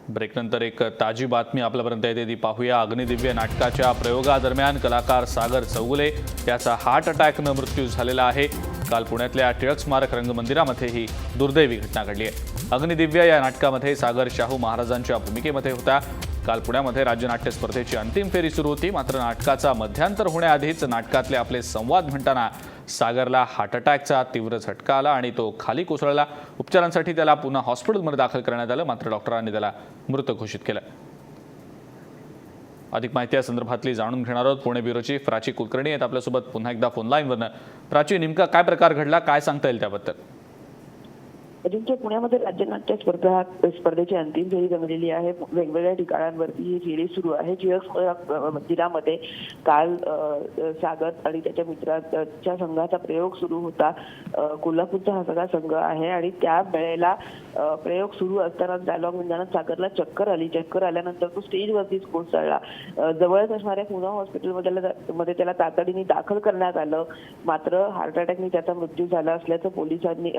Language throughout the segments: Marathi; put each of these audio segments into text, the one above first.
ब्रेकनंतर एक ताजी बातमी आपल्यापर्यंत येते ती पाहूया। अग्निदिव्य नाटकाच्या प्रयोगादरम्यान कलाकार सागर चौगुले याचा हार्ट अटॅकनं मृत्यू झालेला आहे। काल पुण्यातल्या टिळक स्मारक रंगमंदिरामध्ये ही दुर्दैवी घटना घडली आहे। अग्निदिव्य या नाटकामध्ये सागर शाहू महाराजांच्या भूमिकेमध्ये होता। काल पुण्यामध्ये राज्य नाट्य स्पर्धेची अंतिम फेरी सुरू होती, मात्र नाटकाचा मध्यांतर होण्याआधीच नाटकातले आपले संवाद म्हणताना सागरला हार्ट अटॅकचा तीव्र झटका आला आणि तो खाली कोसळला। उपचारांसाठी त्याला पुन्हा हॉस्पिटलमध्ये दाखल करण्यात आलं, मात्र डॉक्टरांनी त्याला मृत घोषित केलं। अधिक माहिती या संदर्भातली जाणून घेणार आहोत। पुणे ब्युरो चीफ प्राची कुलकर्णी आहेत आपल्यासोबत पुन्हा एकदा फोन लाईनवरनं। प्राची, नेमका काय प्रकार घडला, काय सांगता येईल त्याबद्दल? अजिंक्य, पुण्यामध्ये राज्य नाट्य स्पर्धेची अंतिम फेरी जमलेली आहे। वेगवेगळ्या ठिकाणांवरती ही फेरी सुरू आहे। टिळक मंदिरामध्ये काल सागर आणि त्याच्या मित्राच्या संघाचा प्रयोग सुरू होता। कोल्हापूरचा हा सगळा संघ आहे आणि त्या वेळेला प्रयोग सुरू असताना डायलॉग म्हणताना सागरला चक्कर आली। चक्कर आल्यानंतर तो स्टेजवरतीच कोसळला। जवळच असणाऱ्या पुणे हॉस्पिटलमध्ये त्याला तातडीने दाखल करण्यात आलं, मात्र हार्ट अटॅकने त्याचा मृत्यू झाला असल्याचं पोलिसांनी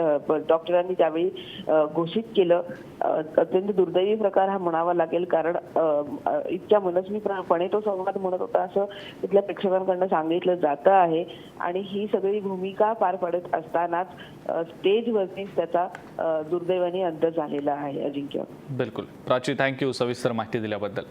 डॉक्टरांनी त्यावेळी घोषित केलं। अत्यंत दुर्दैवी प्रकार हा म्हणावा लागेल, कारण इतक्या मनस्वीपणे तो संवाद म्हणत होता असं तिथल्या प्रेक्षकांकडून सांगितलं जातं आहे। आणि ही सगळी भूमिका पार पडत असतानाच स्टेजवरतीच त्याचा दुर्दैवाने अंत झालेला आहे। अजिंक्य, बिलकुल प्राची, थँक्यू सविस्तर माहिती दिल्याबद्दल।